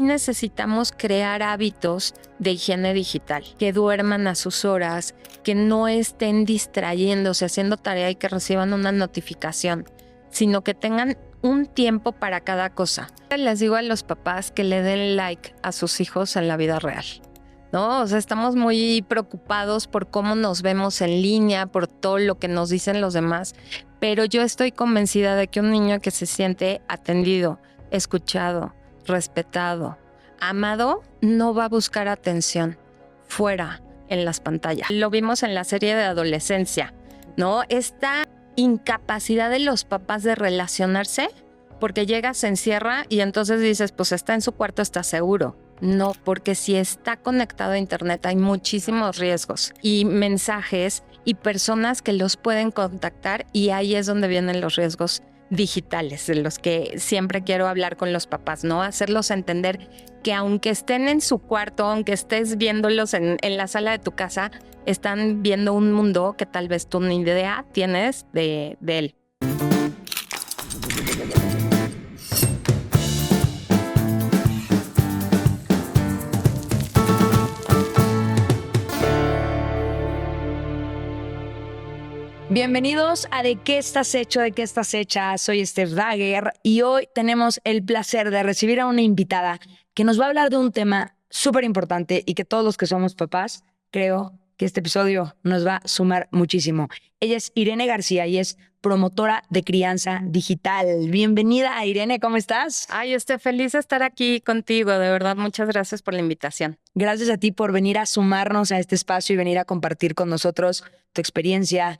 necesitamos crear hábitos de higiene digital, que duerman a sus horas, que no estén distrayéndose, haciendo tarea y que reciban una notificación, sino que tengan un tiempo para cada cosa. Les digo a los papás que le den like a sus hijos en la vida real, ¿no? O sea, estamos muy preocupados por cómo nos vemos en línea, por todo lo que nos dicen los demás, pero yo estoy convencida de que un niño que se siente atendido, escuchado, respetado, amado, no va a buscar atención fuera en las pantallas. Lo vimos en la serie de adolescencia, ¿no? Esta incapacidad de los papás de relacionarse, porque llega, se encierra y entonces dices, pues está en su cuarto, está seguro. No, porque si está conectado a internet hay muchísimos riesgos y mensajes y personas que los pueden contactar, y ahí es donde vienen los riesgos digitales, de los que siempre quiero hablar con los papás, ¿no? Hacerlos entender que aunque estén en su cuarto, aunque estés viéndolos en la sala de tu casa, están viendo un mundo que tal vez tú ni idea tienes de él. Bienvenidos a ¿De qué estás hecho? ¿De qué estás hecha? Soy Steph Dagger y hoy tenemos el placer de recibir a una invitada que nos va a hablar de un tema súper importante y que todos los que somos papás, creo que este episodio nos va a sumar muchísimo. Ella es Irene García y es promotora de crianza digital. Bienvenida, Irene, ¿cómo estás? Ay, estoy feliz de estar aquí contigo, de verdad, muchas gracias por la invitación. Gracias a ti por venir a sumarnos a este espacio y venir a compartir con nosotros tu experiencia,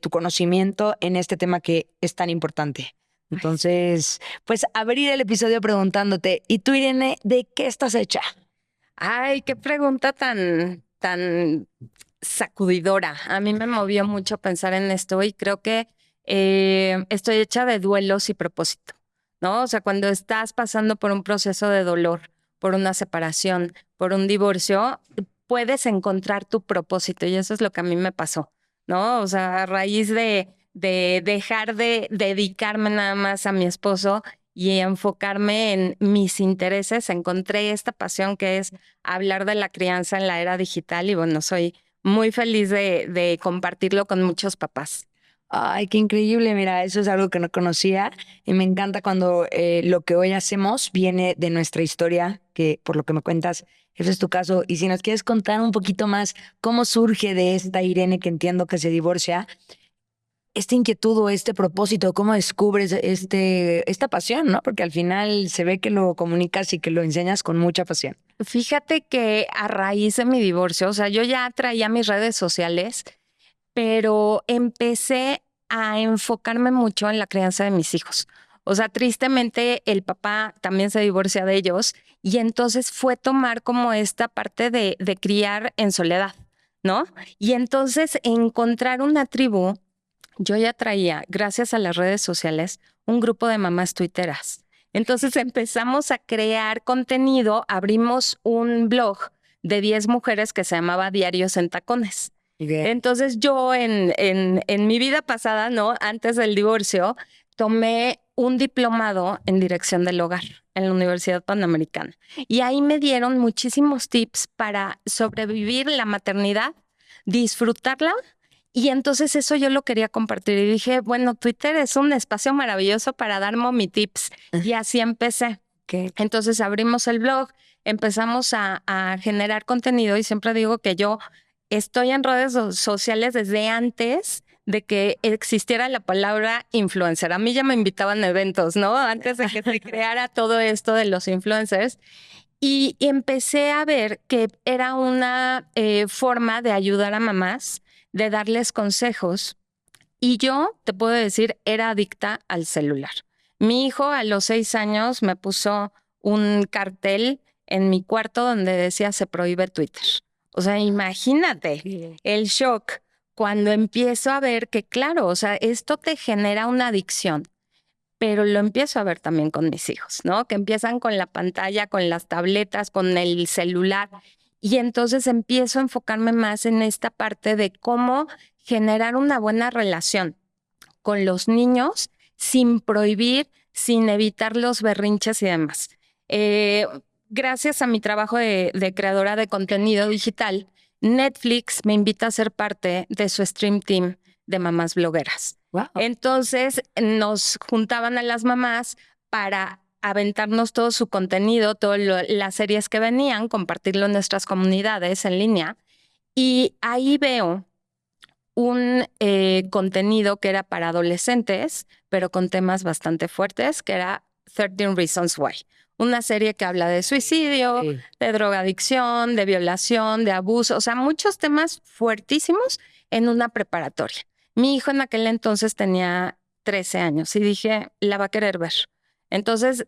tu conocimiento en este tema que es tan importante. Entonces, pues abrir el episodio preguntándote, ¿y tú, Irene, de qué estás hecha? Ay, qué pregunta tan sacudidora. A mí me movió mucho pensar en esto y creo que estoy hecha de duelos y propósito, ¿no? O sea, cuando estás pasando por un proceso de dolor, por una separación, por un divorcio, puedes encontrar tu propósito y eso es lo que a mí me pasó, ¿no? O sea, a raíz de dejar de dedicarme nada más a mi esposo y enfocarme en mis intereses, encontré esta pasión que es hablar de la crianza en la era digital y bueno, soy muy feliz de compartirlo con muchos papás. Ay, qué increíble. Mira, eso es algo que no conocía y me encanta cuando lo que hoy hacemos viene de nuestra historia, que por lo que me cuentas, ese es tu caso. Y si nos quieres contar un poquito más cómo surge de esta Irene que entiendo que se divorcia, esta inquietud o este propósito, cómo descubres esta pasión, ¿no? Porque al final se ve que lo comunicas y que lo enseñas con mucha pasión. Fíjate que a raíz de mi divorcio, o sea, yo ya traía mis redes sociales, pero empecé a enfocarme mucho en la crianza de mis hijos. O sea, tristemente el papá también se divorcia de ellos y entonces fue tomar como esta parte de criar en soledad, ¿no? Y entonces encontrar una tribu, yo ya traía, gracias a las redes sociales, un grupo de mamás tuiteras. Entonces empezamos a crear contenido, abrimos un blog de 10 mujeres que se llamaba Diarios en Tacones. Entonces yo en mi vida pasada, ¿no? Antes del divorcio, tomé un diplomado en dirección del hogar en la Universidad Panamericana. Y ahí me dieron muchísimos tips para sobrevivir la maternidad, disfrutarla. Y entonces eso yo lo quería compartir y dije, bueno, Twitter es un espacio maravilloso para dar mommy tips. Y así empecé. Entonces abrimos el blog, empezamos a generar contenido y siempre digo que yo estoy en redes sociales desde antes de que existiera la palabra influencer. A mí ya me invitaban a eventos, ¿no? Antes de que se creara todo esto de los influencers. Y empecé a ver que era una forma de ayudar a mamás, de darles consejos. Y yo, te puedo decir, era adicta al celular. Mi hijo a los 6 años me puso un cartel en mi cuarto donde decía se prohíbe Twitter. O sea, imagínate el shock cuando empiezo a ver que, claro, o sea, esto te genera una adicción, pero lo empiezo a ver también con mis hijos, ¿no? Que empiezan con la pantalla, con las tabletas, con el celular. Y entonces empiezo a enfocarme más en esta parte de cómo generar una buena relación con los niños sin prohibir, sin evitar los berrinches y demás. gracias a mi trabajo de creadora de contenido digital, Netflix me invita a ser parte de su Stream Team de mamás blogueras. Wow. Entonces nos juntaban a las mamás para aventarnos todo su contenido, todas las series que venían, compartirlo en nuestras comunidades en línea. Y ahí veo un contenido que era para adolescentes, pero con temas bastante fuertes, que era 13 Reasons Why. Una serie que habla de suicidio, Sí. de drogadicción, de violación, de abuso, o sea, muchos temas fuertísimos en una preparatoria. Mi hijo en aquel entonces tenía 13 años y dije, la va a querer ver. Entonces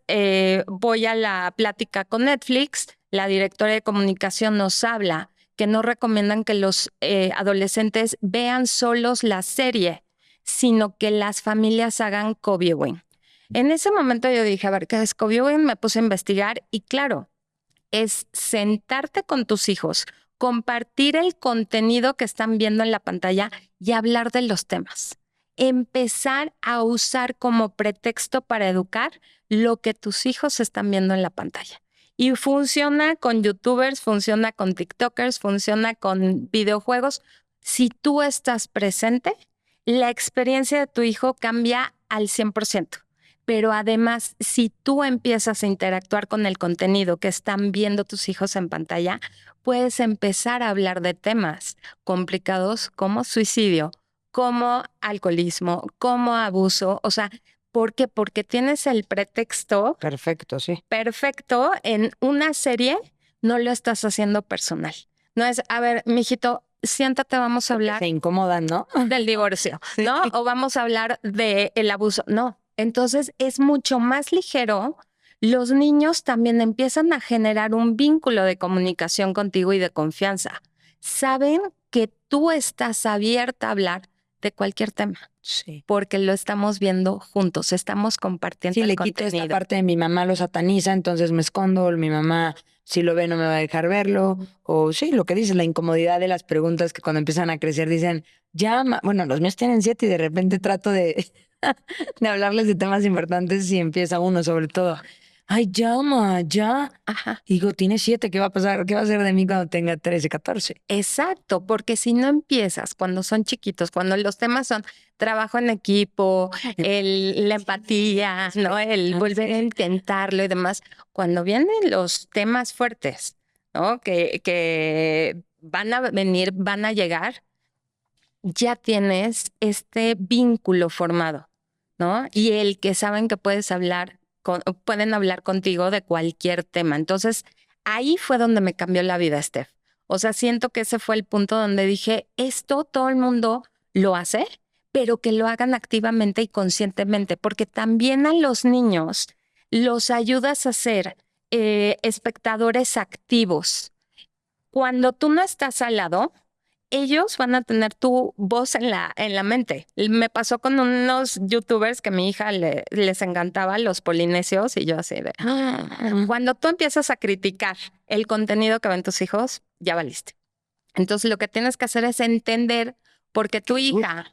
voy a la plática con Netflix, la directora de comunicación nos habla que no recomiendan que los adolescentes vean solos la serie, sino que las familias hagan co-viewing. En ese momento yo dije, a ver, ¿qué es co-viewing? Me puse a investigar y claro, es sentarte con tus hijos, compartir el contenido que están viendo en la pantalla y hablar de los temas. Empezar a usar como pretexto para educar lo que tus hijos están viendo en la pantalla. Y funciona con YouTubers, funciona con TikTokers, funciona con videojuegos. Si tú estás presente, la experiencia de tu hijo cambia al 100%. Pero además, si tú empiezas a interactuar con el contenido que están viendo tus hijos en pantalla, puedes empezar a hablar de temas complicados como suicidio, como alcoholismo, como abuso. O sea, ¿por qué? Porque tienes el pretexto Perfecto, sí. perfecto en una serie, no lo estás haciendo personal. No es, a ver, mijito, siéntate, vamos a hablar Se incomodan, ¿no? del divorcio, Sí. ¿no? O vamos a hablar del abuso. No. Entonces es mucho más ligero. Los niños también empiezan a generar un vínculo de comunicación contigo y de confianza. Saben que tú estás abierta a hablar de cualquier tema, Sí. porque lo estamos viendo juntos, estamos compartiendo Sí, el le quito esta contenido. parte de mi mamá lo sataniza, entonces me escondo, o mi mamá si lo ve no me va a dejar verlo, o sí, lo que dices, la incomodidad de las preguntas que cuando empiezan a crecer dicen, ya, bueno, los míos tienen 7 y de repente trato de, de hablarles de temas importantes y empieza uno sobre todo, ay, ya, ma, ya. Ajá. Y digo, tiene 7, ¿qué va a pasar? ¿Qué va a hacer de mí cuando tenga 13, 14? Exacto, porque si no empiezas cuando son chiquitos, cuando los temas son trabajo en equipo, la empatía, ¿no? El volver a intentarlo y demás, cuando vienen los temas fuertes, ¿no? Que van a venir, van a llegar, ya tienes este vínculo formado, ¿no? Y el que saben que puedes hablar, pueden hablar contigo de cualquier tema. Entonces, ahí fue donde me cambió la vida, Steph. O sea, siento que ese fue el punto donde dije, esto todo el mundo lo hace, pero que lo hagan activamente y conscientemente, porque también a los niños los ayudas a ser espectadores activos. Cuando tú no estás al lado, ellos van a tener tu voz en la mente. Me pasó con unos youtubers que a mi hija les encantaba, los polinesios, y yo así de... Cuando tú empiezas a criticar el contenido que ven tus hijos, ya valiste. Entonces lo que tienes que hacer es entender por qué tu hija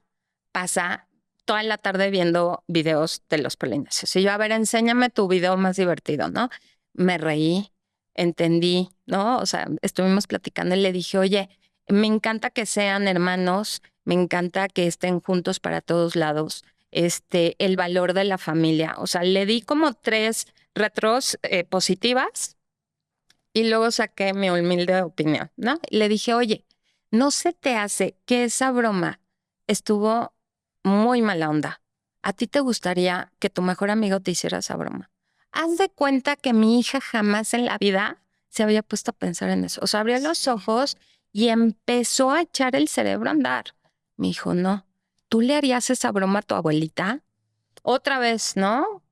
pasa toda la tarde viendo videos de los polinesios. Y yo, a ver, enséñame tu video más divertido, ¿no? Me reí, entendí, ¿no? O sea, estuvimos platicando y le dije, oye, me encanta que sean hermanos, me encanta que estén juntos para todos lados, el valor de la familia. O sea, le di como 3 retros positivas y luego saqué mi humilde opinión, ¿no? Y le dije, oye, ¿no se te hace que esa broma estuvo muy mala onda? ¿A ti te gustaría que tu mejor amigo te hiciera esa broma? Haz de cuenta que mi hija jamás en la vida se había puesto a pensar en eso. O sea, abrió los ojos y empezó a echar el cerebro a andar. Me dijo, no, ¿tú le harías esa broma a tu abuelita? Otra vez, ¿no?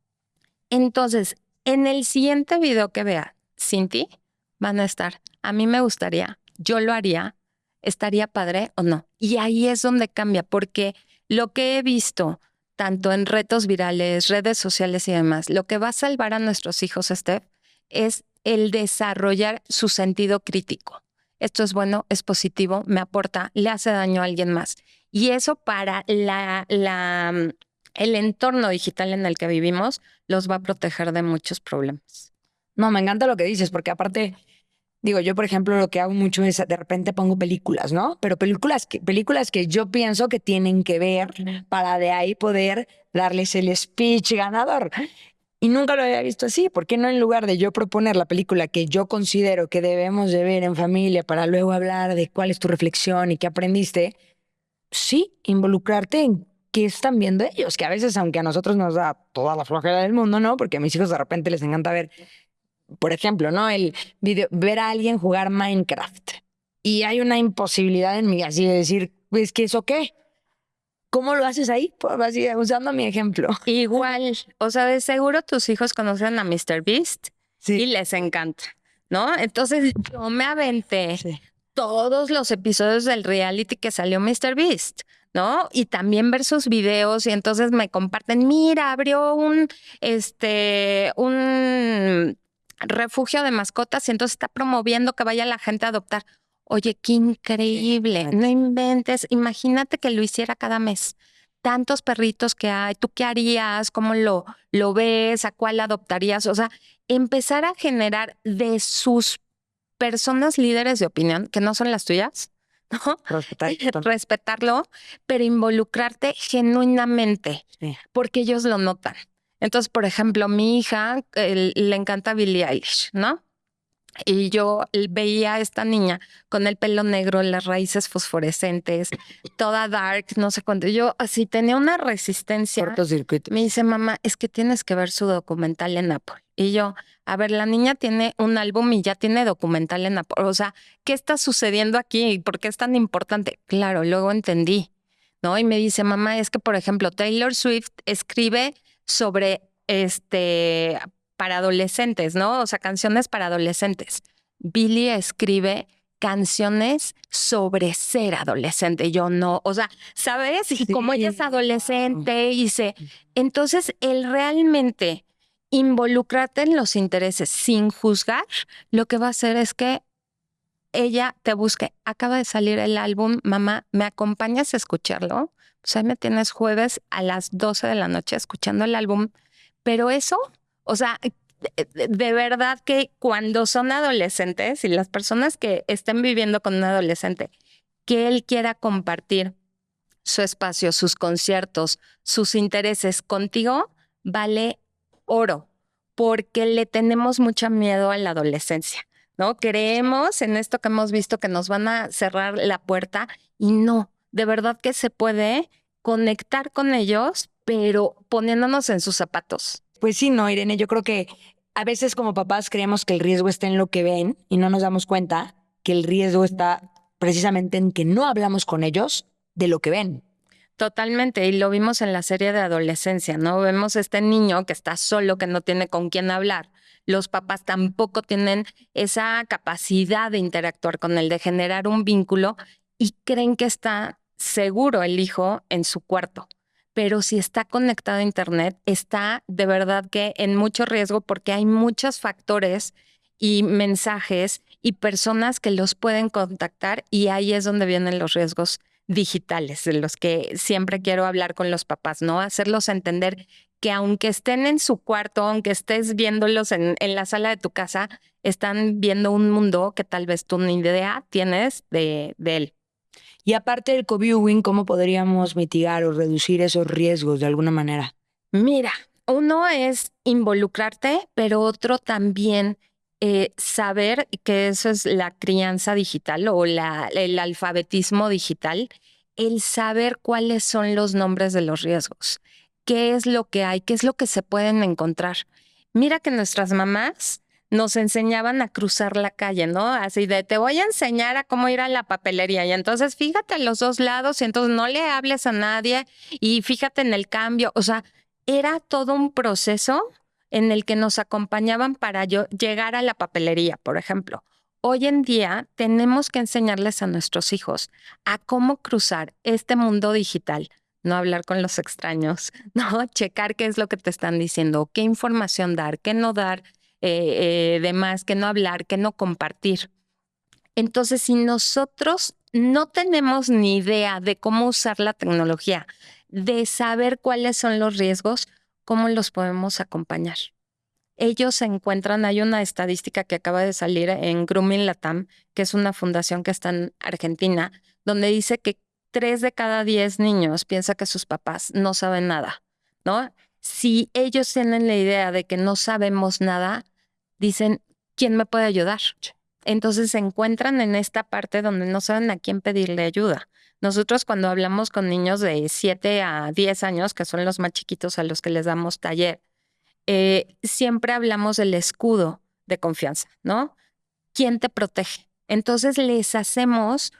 Entonces, en el siguiente video que vea, Cinti, van a estar, a mí me gustaría, yo lo haría, estaría padre o no. Y ahí es donde cambia, porque lo que he visto, tanto en retos virales, redes sociales y demás, lo que va a salvar a nuestros hijos, Steph, es el desarrollar su sentido crítico. Esto es bueno, es positivo, me aporta, le hace daño a alguien más. Y eso para el entorno digital en el que vivimos los va a proteger de muchos problemas. No, me encanta lo que dices, porque aparte, digo, yo por ejemplo lo que hago mucho es de repente pongo películas, ¿no? Pero películas que yo pienso que tienen que ver para de ahí poder darles el speech ganador. Y nunca lo había visto así. ¿Por qué no en lugar de yo proponer la película que yo considero que debemos de ver en familia para luego hablar de cuál es tu reflexión y qué aprendiste? Sí, involucrarte en qué están viendo ellos, que a veces, aunque a nosotros nos da toda la flojera del mundo, ¿no? Porque a mis hijos de repente les encanta ver, por ejemplo, ¿no? Ver a alguien jugar Minecraft. Y hay una imposibilidad en mí así de decir, pues, ¿qué eso qué? ¿Cómo lo haces ahí? Pues así, usando mi ejemplo. Igual, o sea, de seguro tus hijos conocen a Mr. Beast y Sí, les encanta, ¿no? Entonces yo me aventé sí. todos los episodios del reality que salió Mr. Beast, ¿no? Y también ver sus videos y entonces me comparten, mira, abrió un refugio de mascotas y entonces está promoviendo que vaya la gente a adoptar. Oye, qué increíble, no inventes, imagínate que lo hiciera cada mes. Tantos perritos que hay, ¿tú qué harías? ¿Cómo lo ves? ¿A cuál adoptarías? O sea, empezar a generar de sus personas líderes de opinión, que no son las tuyas, ¿no? Respetar. Respetarlo, pero involucrarte genuinamente, Sí. porque ellos lo notan. Entonces, por ejemplo, mi hija le encanta Billie Eilish, ¿no? Y yo veía a esta niña con el pelo negro, las raíces fosforescentes, toda dark, no sé cuánto. Yo así tenía una resistencia. Cortocircuito. Me dice, mamá, es que tienes que ver su documental en Apple. Y yo, a ver, la niña tiene un álbum y ya tiene documental en Apple. O sea, ¿qué está sucediendo aquí? ¿Por qué es tan importante? Claro, luego entendí, ¿no? Y me dice, mamá, es que, por ejemplo, Taylor Swift escribe sobre para adolescentes, ¿no? O sea, canciones para adolescentes. Billie escribe canciones sobre ser adolescente. Yo no, o sea, ¿sabes? Y como ella es adolescente y se... Entonces, el realmente involucrarte en los intereses sin juzgar, lo que va a hacer es que ella te busque. Acaba de salir el álbum, mamá, ¿me acompañas a escucharlo? Pues ahí me tienes jueves a las 12 de la noche escuchando el álbum. Pero eso, o sea, de verdad que cuando son adolescentes y las personas que estén viviendo con un adolescente, que él quiera compartir su espacio, sus conciertos, sus intereses contigo, vale oro, porque le tenemos mucho miedo a la adolescencia, ¿no? Creemos en esto que hemos visto que nos van a cerrar la puerta y no, de verdad que se puede conectar con ellos, pero poniéndonos en sus zapatos. Pues sí, no, Irene, yo creo que a veces como papás creemos que el riesgo está en lo que ven y no nos damos cuenta que el riesgo está precisamente en que no hablamos con ellos de lo que ven. Totalmente, y lo vimos en la serie de adolescencia, ¿no? Vemos este niño que está solo, que no tiene con quién hablar. Los papás tampoco tienen esa capacidad de interactuar con él, de generar un vínculo y creen que está seguro el hijo en su cuarto. Pero si está conectado a Internet, está de verdad que en mucho riesgo porque hay muchos factores y mensajes y personas que los pueden contactar y ahí es donde vienen los riesgos digitales, de los que siempre quiero hablar con los papás, ¿no? Hacerlos entender que aunque estén en su cuarto, aunque estés viéndolos en la sala de tu casa, están viendo un mundo que tal vez tú ni idea tienes de él. Y aparte del co-viewing, ¿cómo podríamos mitigar o reducir esos riesgos de alguna manera? Mira, uno es involucrarte, pero otro también saber que eso es la crianza digital o el alfabetismo digital, el saber cuáles son los nombres de los riesgos, qué es lo que hay, qué es lo que se pueden encontrar. Mira que nuestras mamás nos enseñaban a cruzar la calle, ¿no? Así de, te voy a enseñar a cómo ir a la papelería y entonces fíjate a los dos lados y entonces no le hables a nadie y fíjate en el cambio, o sea, era todo un proceso en el que nos acompañaban para llegar a la papelería, por ejemplo. Hoy en día tenemos que enseñarles a nuestros hijos a cómo cruzar este mundo digital, no hablar con los extraños, no checar qué es lo que te están diciendo, qué información dar, qué no dar, demás, qué no hablar, qué no compartir. Entonces, si nosotros no tenemos ni idea de cómo usar la tecnología, de saber cuáles son los riesgos, ¿cómo los podemos acompañar? ellos se encuentran, hay una estadística que acaba de salir en Grooming Latam, que es una fundación que está en Argentina, donde dice que 3 de cada 10 niños piensa que sus papás no saben nada, ¿no? Si ellos tienen la idea de que no sabemos nada, dicen, ¿quién me puede ayudar? Entonces se encuentran en esta parte donde no saben a quién pedirle ayuda. Nosotros cuando hablamos con niños de 7 a 10 años, que son los más chiquitos a los que les damos taller, siempre hablamos del escudo de confianza, ¿no? ¿Quién te protege? Entonces les hacemos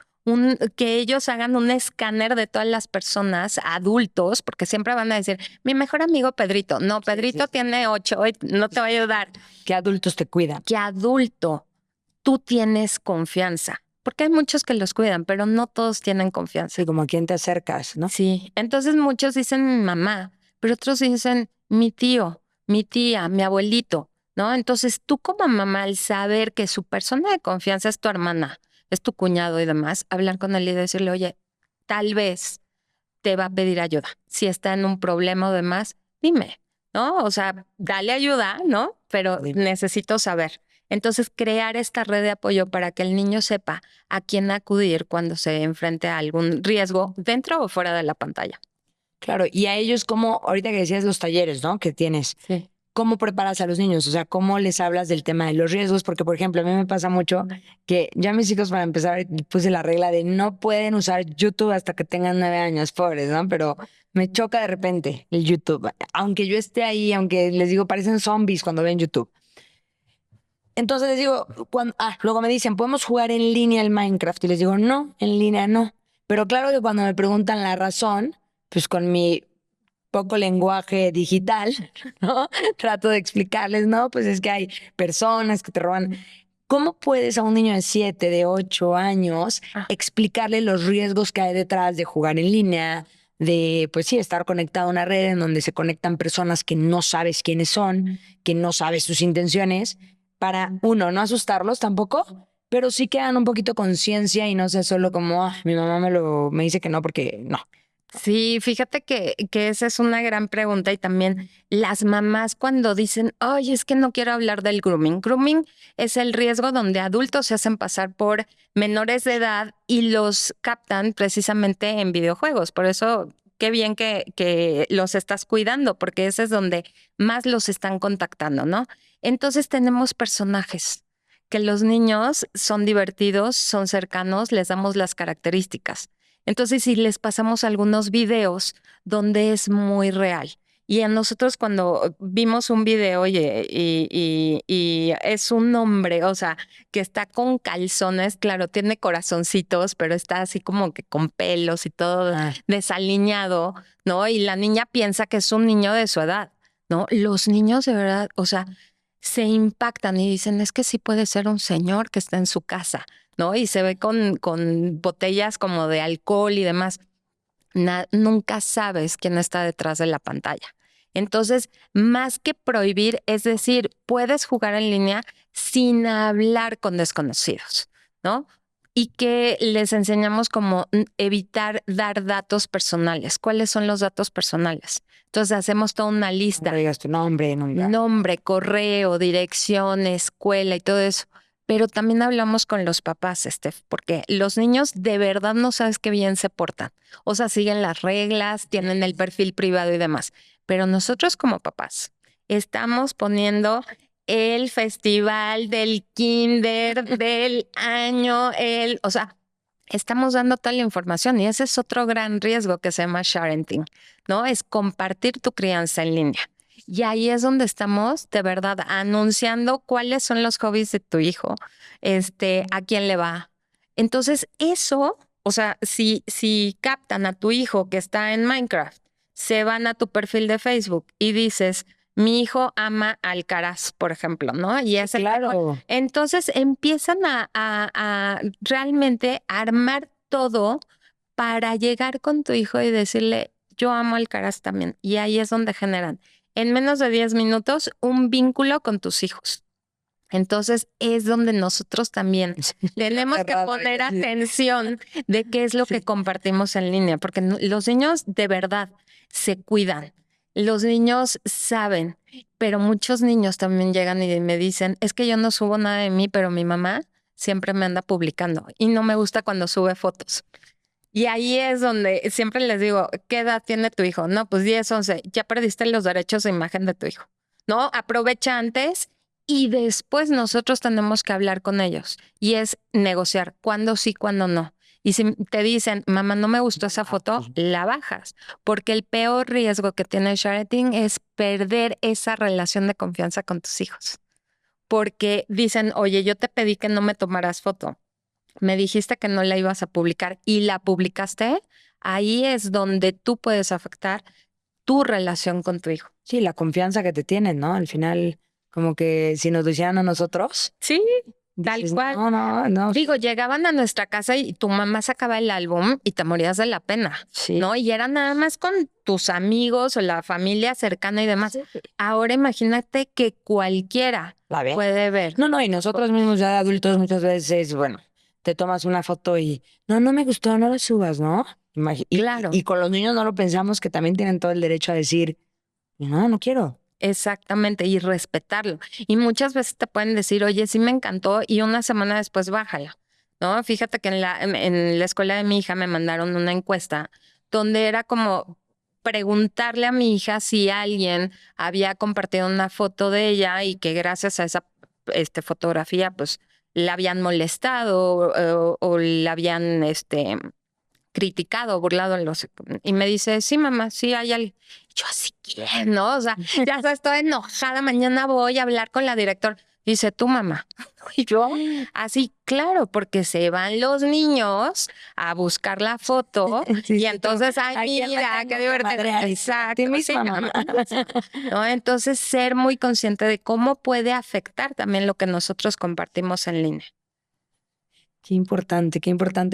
que ellos hagan un escáner de todas las personas adultos, porque siempre van a decir, mi mejor amigo Pedrito. No, Pedrito tiene 8 y no te va a ayudar. ¿Qué adultos te cuidan? ¿Qué adulto tú tienes confianza? Porque hay muchos que los cuidan, pero no todos tienen confianza. Sí, como a quién te acercas, ¿no? Sí, entonces muchos dicen mi mamá, pero otros dicen mi tío, mi tía, mi abuelito, ¿no? Entonces tú como mamá, al saber que su persona de confianza es tu hermana, es tu cuñado y demás, hablar con él y decirle, oye, tal vez te va a pedir ayuda. Si está en un problema o demás, dime, ¿no? O sea, dale ayuda, ¿no? Pero necesito saber. Entonces, crear esta red de apoyo para que el niño sepa a quién acudir cuando se enfrente a algún riesgo dentro o fuera de la pantalla. Claro, y a ellos, como ahorita que decías los talleres, ¿no? Que tienes. Sí. ¿Cómo preparas a los niños? O sea, ¿cómo les hablas del tema de los riesgos? Porque, por ejemplo, a mí me pasa mucho que ya mis hijos, para empezar, puse la regla de no pueden usar YouTube hasta que tengan 9 años, pobres, ¿no? Pero me choca de repente el YouTube. Aunque yo esté ahí, aunque les digo, parecen zombies cuando ven YouTube. Entonces les digo, luego me dicen, ¿podemos jugar en línea el Minecraft? Y les digo, no, en línea no. Pero claro que cuando me preguntan la razón, pues con mi poco lenguaje digital, ¿no? Trato de explicarles, no, pues es que hay personas que te roban. ¿Cómo puedes a un niño de 7, de 8 años explicarle los riesgos que hay detrás de jugar en línea, de, pues sí, estar conectado a una red en donde se conectan personas que no sabes quiénes son, que no sabes sus intenciones, para, uno, no asustarlos tampoco, pero sí que hagan un poquito conciencia y no sea solo como, mi mamá me dice que no porque no. Sí, fíjate que esa es una gran pregunta y también las mamás cuando dicen, ay, es que no quiero hablar del grooming. Grooming es el riesgo donde adultos se hacen pasar por menores de edad y los captan precisamente en videojuegos. Por eso, qué bien que los estás cuidando, porque ese es donde más los están contactando, ¿no? Entonces tenemos personajes que los niños son divertidos, son cercanos, les damos las características. Entonces, si les pasamos algunos videos donde es muy real. Y a nosotros cuando vimos un video y es un hombre, o sea, que está con calzones, claro, tiene corazoncitos, pero está así como que con pelos y todo desaliñado, ¿no? Y la niña piensa que es un niño de su edad, ¿no? Los niños de verdad, o sea, se impactan y dicen, es que sí puede ser un señor que está en su casa, ¿no? Y se ve con botellas como de alcohol y demás. Nunca sabes quién está detrás de la pantalla. Entonces, más que prohibir, es decir, puedes jugar en línea sin hablar con desconocidos, ¿no? Y que les enseñamos cómo evitar dar datos personales. ¿Cuáles son los datos personales? Entonces, hacemos toda una lista. No digas tu nombre, Nombre, correo, dirección, escuela y todo eso. Pero también hablamos con los papás, Steph, porque los niños de verdad no sabes qué bien se portan. O sea, siguen las reglas, tienen el perfil privado y demás. Pero nosotros como papás estamos poniendo el festival del kinder del año, o sea, estamos dando toda la información y ese es otro gran riesgo que se llama sharenting, ¿no? Es compartir tu crianza en línea. Y ahí es donde estamos de verdad anunciando cuáles son los hobbies de tu hijo, a quién le va. Entonces, eso, o sea, si captan a tu hijo que está en Minecraft, se van a tu perfil de Facebook y dices, mi hijo ama Alcaraz, por ejemplo, ¿no? Y es claro. Entonces empiezan a realmente armar todo para llegar con tu hijo y decirle, yo amo Alcaraz también. Y ahí es donde generan en menos de 10 minutos un vínculo con tus hijos. Entonces es donde nosotros también tenemos que poner atención de qué es lo que compartimos en línea, porque los niños de verdad se cuidan. Los niños saben, pero muchos niños también llegan y me dicen, es que yo no subo nada de mí, pero mi mamá siempre me anda publicando y no me gusta cuando sube fotos. Y ahí es donde siempre les digo, ¿qué edad tiene tu hijo? No, pues 10, 11, ya perdiste los derechos de imagen de tu hijo, ¿no? Aprovecha antes y después nosotros tenemos que hablar con ellos y es negociar cuándo sí, cuándo no. Y si te dicen, mamá, no me gustó esa foto, la bajas, porque el peor riesgo que tiene el sharing es perder esa relación de confianza con tus hijos. Porque dicen, oye, yo te pedí que no me tomaras foto, me dijiste que no la ibas a publicar y la publicaste, ahí es donde tú puedes afectar tu relación con tu hijo. Sí, la confianza que te tienen, ¿no? Al final, como que si nos lo hicieran a nosotros, Sí, tal dices, cual. no. Digo, llegaban a nuestra casa y tu mamá sacaba el álbum y te morías de la pena, Sí. ¿no? Y era nada más con tus amigos o la familia cercana y demás. Sí. Ahora imagínate que cualquiera La ve. puede ver. No, y nosotros mismos ya de adultos muchas veces, bueno, te tomas una foto y no me gustó, no la subas, ¿no? Claro. Y con los niños no lo pensamos que también tienen todo el derecho a decir, no quiero. Exactamente, y respetarlo. Y muchas veces te pueden decir, oye, sí me encantó, y una semana después bájala, ¿no? Fíjate que en la escuela de mi hija me mandaron una encuesta donde era como preguntarle a mi hija si alguien había compartido una foto de ella y que gracias a esa fotografía, pues, la habían molestado o la habían criticado, burlado y me dice, sí, mamá, sí hay alguien. Yo así, ¿quién? ¿No? O sea, ya estoy enojada, mañana voy a hablar con la directora. Dice, tu mamá. Y yo, así, claro, porque se van los niños a buscar la foto y entonces, ay, mira, qué divertido. Exacto. Sí, mamá. ¿No? Entonces, ser muy consciente de cómo puede afectar también lo que nosotros compartimos en línea. Qué importante,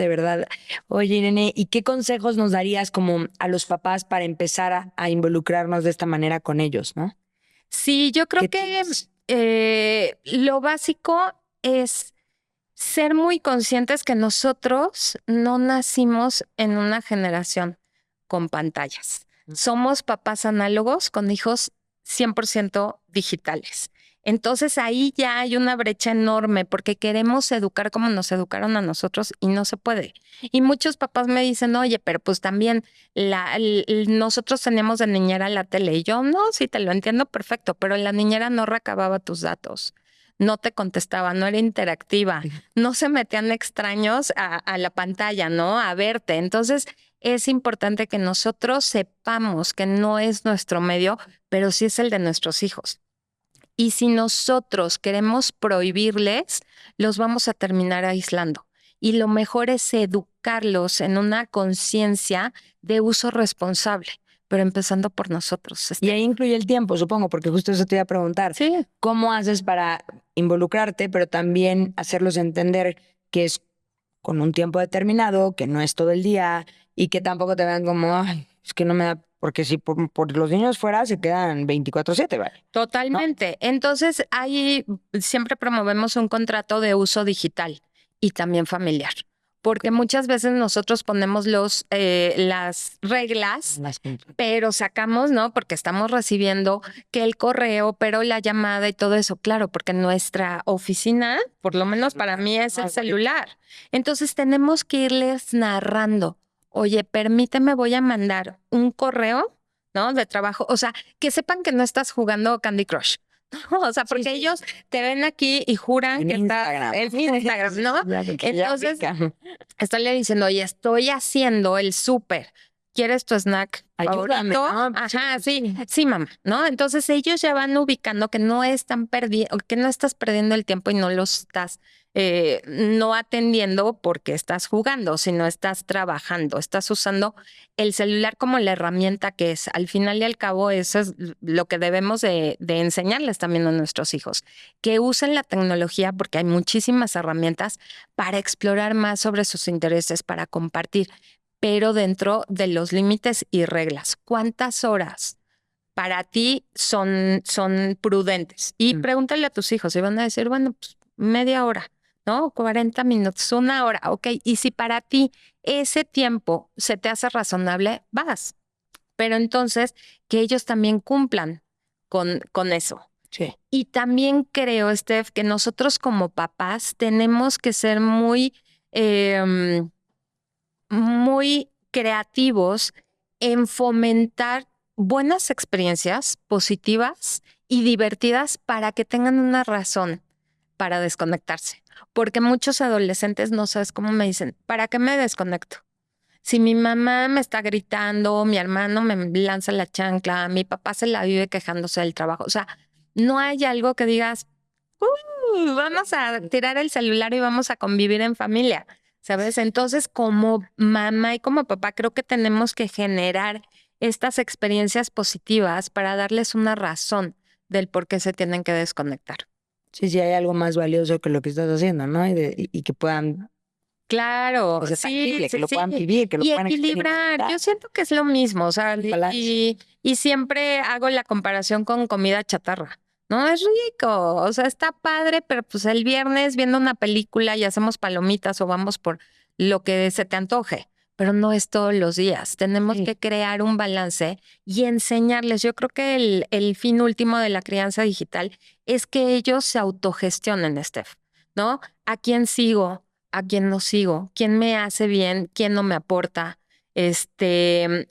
de verdad. Oye, Irene, ¿y qué consejos nos darías como a los papás para empezar a involucrarnos de esta manera con ellos, no? Sí, yo creo que lo básico es ser muy conscientes que nosotros no nacimos en una generación con pantallas. Somos papás análogos con hijos 100% digitales. Entonces ahí ya hay una brecha enorme porque queremos educar como nos educaron a nosotros y no se puede. Y muchos papás me dicen, oye, pero pues también nosotros teníamos de niñera la tele. Y yo, no, sí, te lo entiendo perfecto, pero la niñera no recababa tus datos, no te contestaba, no era interactiva, no se metían extraños a la pantalla, ¿no? A verte. Entonces es importante que nosotros sepamos que no es nuestro medio, pero sí es el de nuestros hijos. Y si nosotros queremos prohibirles, los vamos a terminar aislando. Y lo mejor es educarlos en una conciencia de uso responsable, pero empezando por nosotros. Y ahí incluye el tiempo, supongo, porque justo eso te iba a preguntar. Sí. ¿Cómo haces para involucrarte, pero también hacerlos entender que es con un tiempo determinado, que no es todo el día y que tampoco te vean como, ay, es que no me da, porque si por los niños fuera se quedan 24/7, ¿vale? Totalmente. Entonces, ahí siempre promovemos un contrato de uso digital y también familiar, porque muchas veces nosotros ponemos las reglas, pero sacamos, ¿no? Porque estamos recibiendo que el correo, pero la llamada y todo eso, claro, porque nuestra oficina, por lo menos para mí, es el celular. Entonces, tenemos que irles narrando, oye, permíteme, voy a mandar un correo, ¿no? De trabajo, o sea, que sepan que no estás jugando Candy Crush. ¿No? O sea, porque ellos te ven aquí y juran En que Instagram. estás en Instagram, ¿no? Entonces, Ya estoy le diciendo, oye, estoy haciendo el súper. ¿Quieres tu snack Ayúdame, favorito? ¿no? Ajá, sí, mamá, ¿no? Entonces ellos ya van ubicando que no están perdiendo, que no estás perdiendo el tiempo y no los estás no atendiendo porque estás jugando, sino estás trabajando, estás usando el celular como la herramienta que es. Al final y al cabo, eso es lo que debemos de enseñarles también a nuestros hijos, que usen la tecnología porque hay muchísimas herramientas para explorar más sobre sus intereses, para compartir, pero dentro de los límites y reglas. ¿Cuántas horas para ti son prudentes? Y pregúntale a tus hijos y van a decir, bueno, pues media hora, ¿no? 40 minutos, una hora, ok. Y si para ti ese tiempo se te hace razonable, vas. Pero entonces que ellos también cumplan con eso. Sí. Y también creo, Steph, que nosotros como papás tenemos que ser muy creativos en fomentar buenas experiencias positivas y divertidas para que tengan una razón para desconectarse. Porque muchos adolescentes no sabes cómo me dicen, ¿para qué me desconecto? Si mi mamá me está gritando, mi hermano me lanza la chancla, mi papá se la vive quejándose del trabajo. O sea, no hay algo que digas, vamos a tirar el celular y vamos a convivir en familia, ¿sabes? Entonces, como mamá y como papá, creo que tenemos que generar estas experiencias positivas para darles una razón del por qué se tienen que desconectar. Sí, sí, hay algo más valioso que lo que estás haciendo, ¿no? Y que puedan, Claro, o sea, sí, tangible, que sí, lo puedan sí. vivir, que lo Y puedan equilibrar, yo experimentar. siento que es lo mismo, o sea, Balance. y siempre hago la comparación con comida chatarra. No, es rico, o sea, está padre, pero pues el viernes viendo una película y hacemos palomitas o vamos por lo que se te antoje, pero no es todos los días. Tenemos Sí. que crear un balance y enseñarles. Yo creo que el fin último de la crianza digital es que ellos se autogestionen, Steph, ¿no? ¿A quién sigo? ¿A quién no sigo? ¿Quién me hace bien? ¿Quién no me aporta?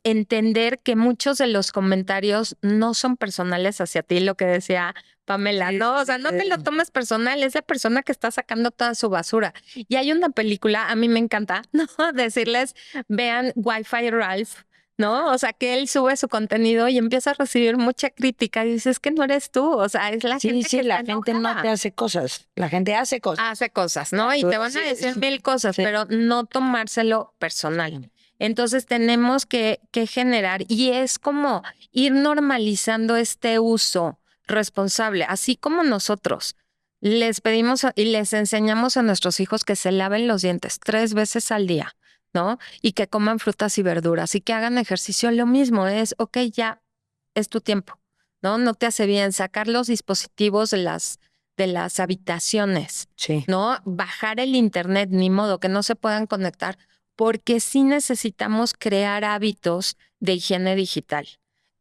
Entender que muchos de los comentarios no son personales hacia ti, lo que decía Pamela, Sí, ¿no? O sí, sea, no te lo tomes personal, es la persona que está sacando toda su basura. Y hay una película, a mí me encanta, ¿no? Decirles, vean Wi-Fi Ralph, ¿no? O sea, que él sube su contenido y empieza a recibir mucha crítica y dices que no eres tú, o sea, es la sí, gente sí, que la está gente no te enojada. hace cosas, la gente hace cosas. Hace cosas, ¿no? Y te van a decir mil cosas, Sí. pero no tomárselo personal. Entonces tenemos que generar y es como ir normalizando este uso responsable, así como nosotros les pedimos y les enseñamos a nuestros hijos que se laven los dientes 3 veces al día, ¿no? Y que coman frutas y verduras y que hagan ejercicio. Lo mismo es, ok, ya es tu tiempo, ¿no? No te hace bien sacar los dispositivos de las habitaciones, Sí. ¿no? Bajar el internet, ni modo que no se puedan conectar, porque sí necesitamos crear hábitos de higiene digital,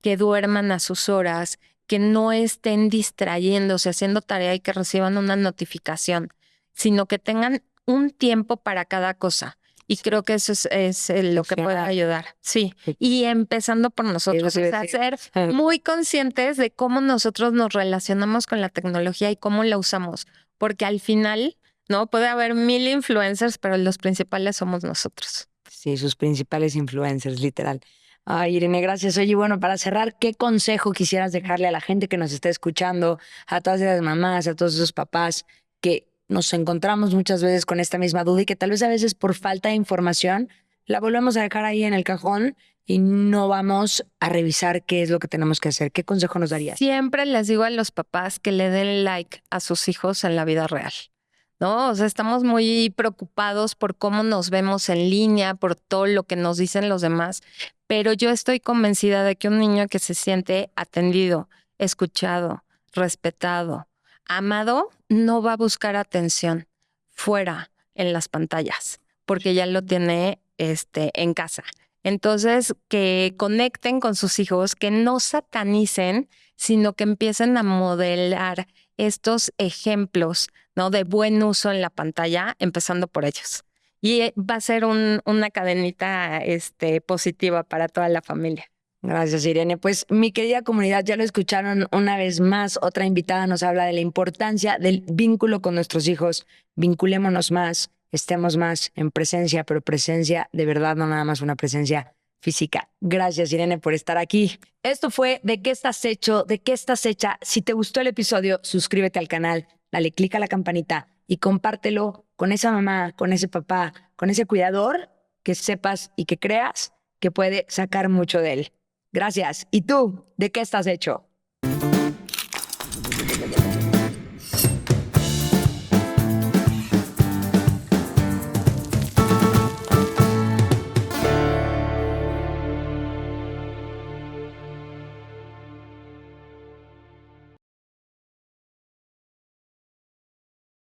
que duerman a sus horas, que no estén distrayéndose, haciendo tarea y que reciban una notificación, sino que tengan un tiempo para cada cosa. Y creo que eso es lo que puede Funcional. ayudar. Sí. Sí. Y empezando por nosotros, Eso o te sea, iba a decir. ser muy conscientes de cómo nosotros nos relacionamos con la tecnología y cómo la usamos, porque al final, ¿no? Puede haber 1000 influencers, pero los principales somos nosotros. Sí, sus principales influencers, literal. Ay, Irene, gracias. Oye, bueno, para cerrar, ¿qué consejo quisieras dejarle a la gente que nos está escuchando, a todas esas mamás, a todos esos papás que nos encontramos muchas veces con esta misma duda y que tal vez a veces por falta de información la volvemos a dejar ahí en el cajón y no vamos a revisar qué es lo que tenemos que hacer? ¿Qué consejo nos darías? Siempre les digo a los papás que le den like a sus hijos en la vida real, ¿no? O sea, estamos muy preocupados por cómo nos vemos en línea, por todo lo que nos dicen los demás, pero yo estoy convencida de que un niño que se siente atendido, escuchado, respetado, amado, no va a buscar atención fuera en las pantallas, porque ya lo tiene en casa. Entonces, que conecten con sus hijos, que no satanicen, sino que empiecen a modelar estos ejemplos, ¿no? De buen uso en la pantalla, empezando por ellos. Y va a ser una cadenita positiva para toda la familia. Gracias, Irene. Pues mi querida comunidad, ya lo escucharon una vez más. Otra invitada nos habla de la importancia del vínculo con nuestros hijos. Vinculémonos más, estemos más en presencia, pero presencia de verdad, no nada más una presencia física. Gracias, Irene, por estar aquí. Esto fue ¿De qué estás hecho? ¿De qué estás hecha? Si te gustó el episodio, suscríbete al canal, dale click a la campanita y compártelo con esa mamá, con ese papá, con ese cuidador que sepas y que creas que puede sacar mucho de él. Gracias. ¿Y tú? ¿De qué estás hecho?